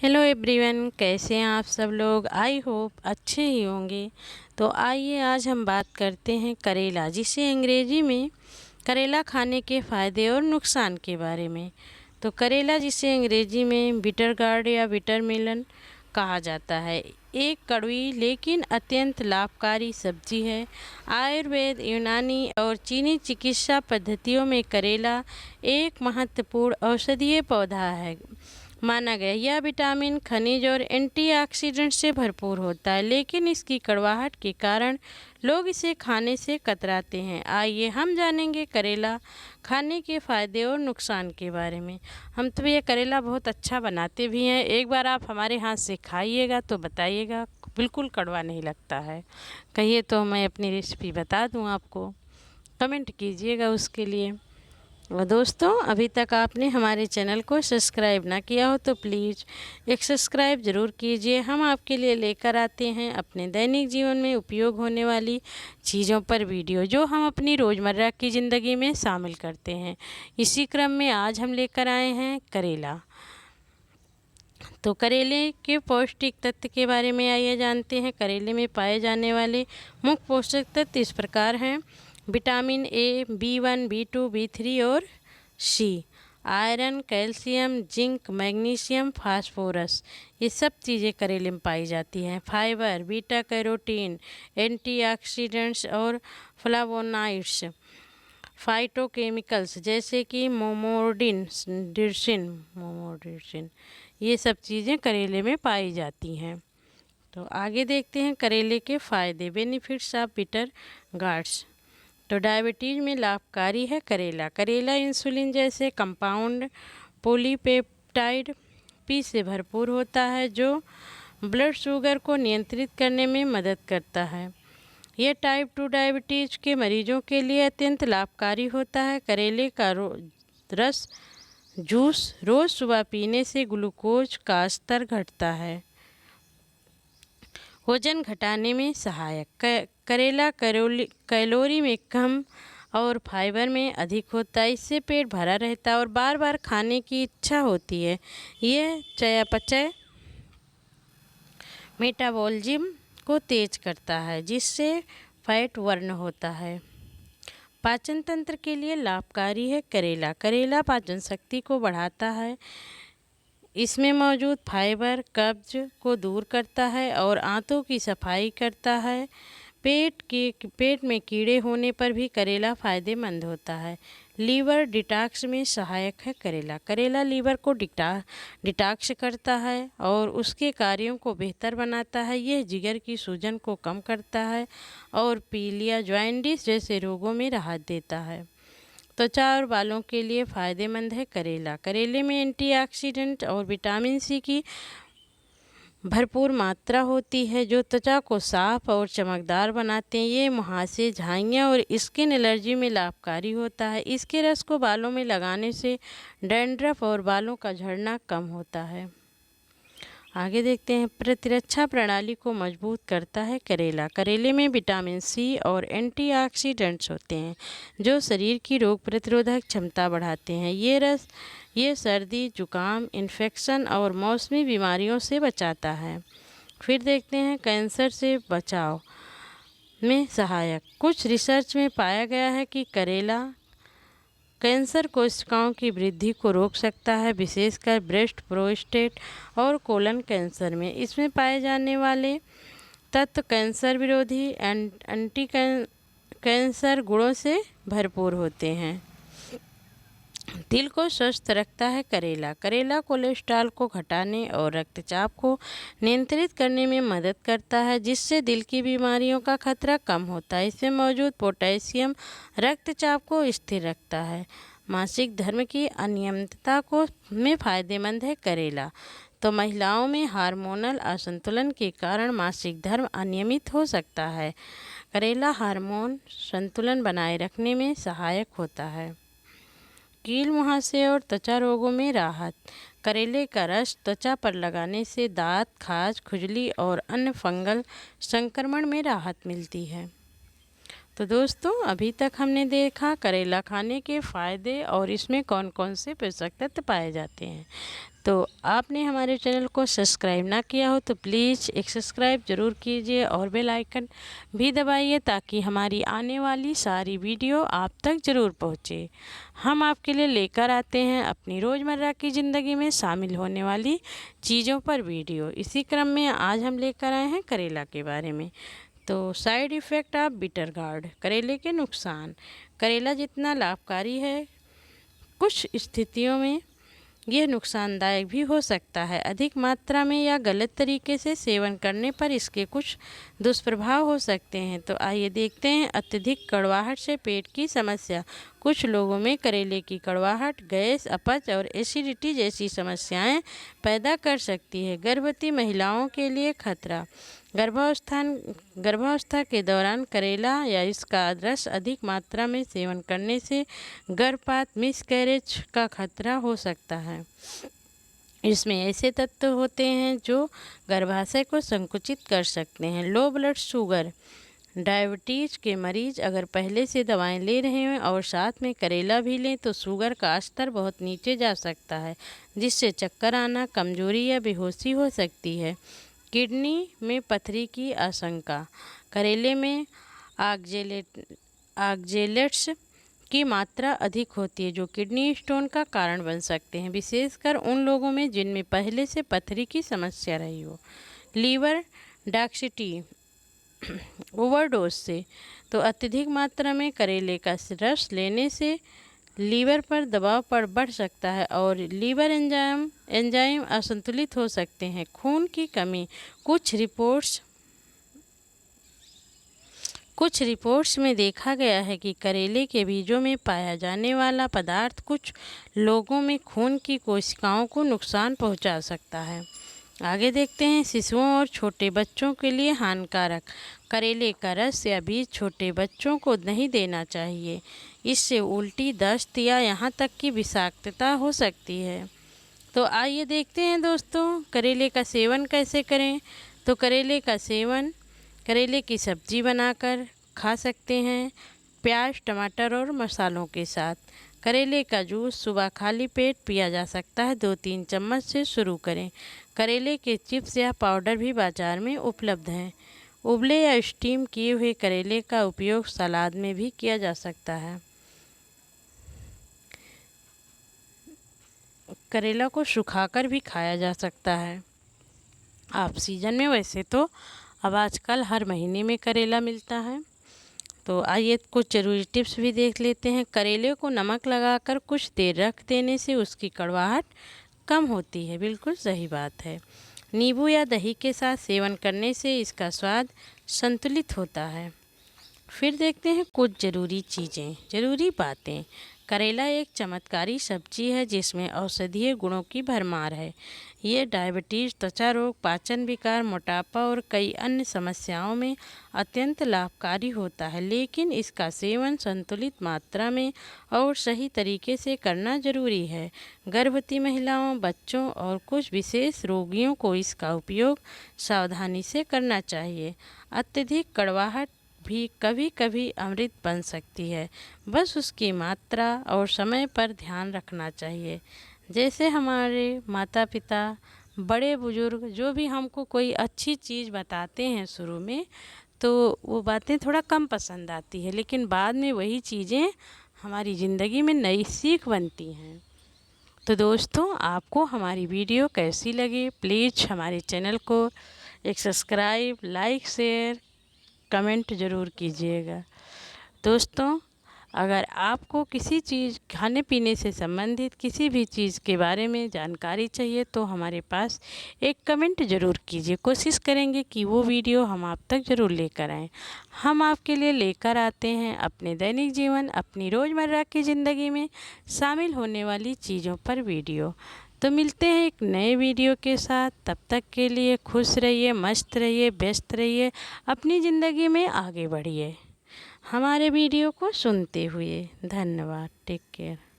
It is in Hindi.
हेलो एवरीवन, कैसे हैं आप सब लोग। आई होप अच्छे ही होंगे। तो आइए आज हम बात करते हैं करेला, जिसे अंग्रेजी में करेला खाने के फ़ायदे और नुकसान के बारे में। तो करेला, जिसे अंग्रेजी में बिटर गार्ड या बिटर मेलन कहा जाता है, एक कड़वी लेकिन अत्यंत लाभकारी सब्जी है। आयुर्वेद, यूनानी और चीनी चिकित्सा पद्धतियों में करेला एक महत्वपूर्ण औषधीय पौधा है माना गया। यह विटामिन, खनिज और एंटीऑक्सीडेंट से भरपूर होता है, लेकिन इसकी कड़वाहट के कारण लोग इसे खाने से कतराते हैं। आइए हम जानेंगे करेला खाने के फ़ायदे और नुकसान के बारे में। हम तो ये करेला बहुत अच्छा बनाते भी हैं। एक बार आप हमारे हाथ से खाइएगा तो बताइएगा, बिल्कुल कड़वा नहीं लगता है। कहिए तो मैं अपनी रेसिपी बता दूं आपको, कमेंट कीजिएगा उसके लिए। और दोस्तों, अभी तक आपने हमारे चैनल को सब्सक्राइब ना किया हो तो प्लीज़ एक सब्सक्राइब ज़रूर कीजिए। हम आपके लिए लेकर आते हैं अपने दैनिक जीवन में उपयोग होने वाली चीज़ों पर वीडियो, जो हम अपनी रोज़मर्रा की ज़िंदगी में शामिल करते हैं। इसी क्रम में आज हम लेकर आए हैं करेला। तो करेले के पौष्टिक तत्व के बारे में आइए जानते हैं। करेले में पाए जाने वाले मुख्य पोषक तत्व इस प्रकार हैं: vitamin A, B1, B2, B3 और C, iron, calcium, zinc, magnesium, phosphorus, ये सब चीज़ें करेले में पाई जाती हैं। फाइबर, बीटा कैरोटीन, एंटीऑक्सीडेंट्स और फ्लावोनॉइड्स, फाइटोकेमिकल्स जैसे कि मोमोडिन, ये सब चीज़ें करेले में पाई जाती हैं। तो आगे देखते हैं करेले के फ़ायदे, बेनिफिट्स ऑफ बिटर गार्ड्स। तो डायबिटीज़ में लाभकारी है करेला। करेला इंसुलिन जैसे कंपाउंड पॉलीपेप्टाइड पी से भरपूर होता है, जो ब्लड शुगर को नियंत्रित करने में मदद करता है। यह टाइप 2 डायबिटीज़ के मरीजों के लिए अत्यंत लाभकारी होता है। करेले का रस जूस रोज़ सुबह पीने से ग्लूकोज का स्तर घटता है। वजन घटाने में सहायक, करेला कैलोरी में कम और फाइबर में अधिक होता है। इससे पेट भरा रहता है और बार बार खाने की इच्छा होती है। यह चयापचय, मेटाबॉलिज्म को तेज करता है, जिससे फैट बर्न होता है। पाचन तंत्र के लिए लाभकारी है करेला। करेला पाचन शक्ति को बढ़ाता है। इसमें मौजूद फाइबर कब्ज को दूर करता है और आंतों की सफाई करता है। पेट में कीड़े होने पर भी करेला फ़ायदेमंद होता है। लीवर डिटॉक्स में सहायक है करेला। करेला लीवर को डिटॉक्स करता है और उसके कार्यों को बेहतर बनाता है। यह जिगर की सूजन को कम करता है और पीलिया, जॉइंटिस जैसे रोगों में राहत देता है। त्वचा और बालों के लिए फ़ायदेमंद है करेला। करेले में एंटीऑक्सीडेंट और विटामिन सी की भरपूर मात्रा होती है, जो त्वचा को साफ और चमकदार बनाते हैं। ये मुहासे, झाइयाँ और स्किन एलर्जी में लाभकारी होता है। इसके रस को बालों में लगाने से डैंड्रफ और बालों का झड़ना कम होता है। आगे देखते हैं, प्रतिरक्षा प्रणाली को मजबूत करता है करेला। करेले में विटामिन सी और एंटीऑक्सीडेंट्स होते हैं, जो शरीर की रोग प्रतिरोधक क्षमता बढ़ाते हैं। ये सर्दी, जुकाम, इन्फेक्शन और मौसमी बीमारियों से बचाता है। फिर देखते हैं, कैंसर से बचाव में सहायक। कुछ रिसर्च में पाया गया है कि करेला कैंसर कोशिकाओं की वृद्धि को रोक सकता है, विशेषकर ब्रेस्ट, प्रोस्टेट और कोलन कैंसर में। इसमें पाए जाने वाले तत्व कैंसर विरोधी, एंटी कैंसर गुणों से भरपूर होते हैं। दिल को स्वस्थ रखता है करेला। करेला कोलेस्ट्रॉल को घटाने और रक्तचाप को नियंत्रित करने में मदद करता है, जिससे दिल की बीमारियों का खतरा कम होता है। इसमें मौजूद पोटेशियम रक्तचाप को स्थिर रखता है। मासिक धर्म की अनियमितता को में फ़ायदेमंद है करेला। तो महिलाओं में हार्मोनल असंतुलन के कारण मासिक धर्म अनियमित हो सकता है। करेला हार्मोन संतुलन बनाए रखने में सहायक होता है। कील, मुहासे और त्वचा रोगों में राहत। करेले का रस त्वचा पर लगाने से दांत, खाज, खुजली और अन्य फंगल संक्रमण में राहत मिलती है। तो दोस्तों अभी तक हमने देखा करेला खाने के फ़ायदे और इसमें कौन कौन से पोषक तत्व पाए जाते हैं। तो आपने हमारे चैनल को सब्सक्राइब ना किया हो तो प्लीज़ एक सब्सक्राइब ज़रूर कीजिए और बेल आइकन भी दबाइए ताकि हमारी आने वाली सारी वीडियो आप तक ज़रूर पहुँचे। हम आपके लिए लेकर आते हैं अपनी रोज़मर्रा की ज़िंदगी में शामिल होने वाली चीज़ों पर वीडियो। इसी क्रम में आज हम लेकर आए हैं करेला के बारे में। तो side effect of bitter gourd, करेले के नुकसान। करेला जितना लाभकारी है, कुछ स्थितियों में यह नुकसानदायक भी हो सकता है। अधिक मात्रा में या गलत तरीके से सेवन करने पर इसके कुछ दुष्प्रभाव हो सकते हैं। तो आइए देखते हैं। अत्यधिक कड़वाहट से पेट की समस्या। कुछ लोगों में करेले की कड़वाहट गैस, अपच और एसिडिटी जैसी समस्याएं पैदा कर सकती है। गर्भवती महिलाओं के लिए खतरा। गर्भावस्था के दौरान करेला या इसका रस अधिक मात्रा में सेवन करने से गर्भपात, मिसकैरेज का खतरा हो सकता है। इसमें ऐसे तत्व होते हैं जो गर्भाशय को संकुचित कर सकते हैं। Low blood sugar. डायबिटीज़ के मरीज अगर पहले से दवाएं ले रहे हैं और साथ में करेला भी लें तो शुगर का स्तर बहुत नीचे जा सकता है, जिससे चक्कर आना, कमजोरी या बेहोशी हो सकती है। किडनी में पथरी की आशंका। करेले में ऑक्जेलेट्स की मात्रा अधिक होती है जो किडनी स्टोन का कारण बन सकते हैं, विशेषकर उन लोगों में जिनमें पहले से पथरी की समस्या रही हो। लीवर डॉक्सिटी ओवरडोज से। तो अत्यधिक मात्रा में करेले का रस लेने से लीवर पर दबाव बढ़ सकता है और लीवर एंजाइम असंतुलित हो सकते हैं। खून की कमी। कुछ रिपोर्ट्स में देखा गया है कि करेले के बीजों में पाया जाने वाला पदार्थ कुछ लोगों में खून की कोशिकाओं को नुकसान पहुंचा सकता है। आगे देखते हैं। शिशुओं और छोटे बच्चों के लिए हानिकारक। करेले का रस या बीज छोटे बच्चों को नहीं देना चाहिए। इससे उल्टी, दस्त या यहाँ तक कि विषाक्तता हो सकती है। तो आइए देखते हैं दोस्तों करेले का सेवन कैसे करें। तो करेले की सब्जी बनाकर खा सकते हैं, प्याज, टमाटर और मसालों के साथ। करेले का जूस सुबह खाली पेट पिया जा सकता है। 2-3 चम्मच से शुरू करें। करेले के चिप्स या पाउडर भी बाज़ार में उपलब्ध हैं। उबले या स्टीम किए हुए करेले का उपयोग सलाद में भी किया जा सकता है। करेला को सुखाकर भी खाया जा सकता है। ऑफ सीजन में वैसे तो अब आजकल हर महीने में करेला मिलता है। तो आइए कुछ ज़रूरी टिप्स भी देख लेते हैं। करेले को नमक लगाकर कुछ देर रख देने से उसकी कड़वाहट कम होती है। बिल्कुल सही बात है। नींबू या दही के साथ सेवन करने से इसका स्वाद संतुलित होता है। फिर देखते हैं कुछ ज़रूरी बातें। करेला एक चमत्कारी सब्जी है जिसमें औषधीय गुणों की भरमार है। ये डायबिटीज़, त्वचा रोग, पाचन विकार, मोटापा और कई अन्य समस्याओं में अत्यंत लाभकारी होता है, लेकिन इसका सेवन संतुलित मात्रा में और सही तरीके से करना जरूरी है। गर्भवती महिलाओं, बच्चों और कुछ विशेष रोगियों को इसका उपयोग सावधानी से करना चाहिए। अत्यधिक कड़वाहट भी कभी कभी अमृत बन सकती है, बस उसकी मात्रा और समय पर ध्यान रखना चाहिए। जैसे हमारे माता पिता, बड़े बुजुर्ग जो भी हमको कोई अच्छी चीज़ बताते हैं शुरू में, तो वो बातें थोड़ा कम पसंद आती है, लेकिन बाद में वही चीज़ें हमारी ज़िंदगी में नई सीख बनती हैं। तो दोस्तों, आपको हमारी वीडियो कैसी लगी, प्लीज़ हमारे चैनल को एक सब्सक्राइब, लाइक, शेयर, कमेंट ज़रूर कीजिएगा। दोस्तों, अगर आपको किसी चीज़ खाने पीने से संबंधित किसी भी चीज़ के बारे में जानकारी चाहिए तो हमारे पास एक कमेंट ज़रूर कीजिए। कोशिश करेंगे कि वो वीडियो हम आप तक ज़रूर लेकर आएँ। हम आपके लिए लेकर आते हैं अपने दैनिक जीवन, अपनी रोज़मर्रा की ज़िंदगी में शामिल होने वाली चीज़ों पर वीडियो। तो मिलते हैं एक नए वीडियो के साथ। तब तक के लिए खुश रहिए, मस्त रहिए, व्यस्त रहिए, अपनी ज़िंदगी में आगे बढ़िए। हमारे वीडियो को सुनते हुए धन्यवाद। Take care.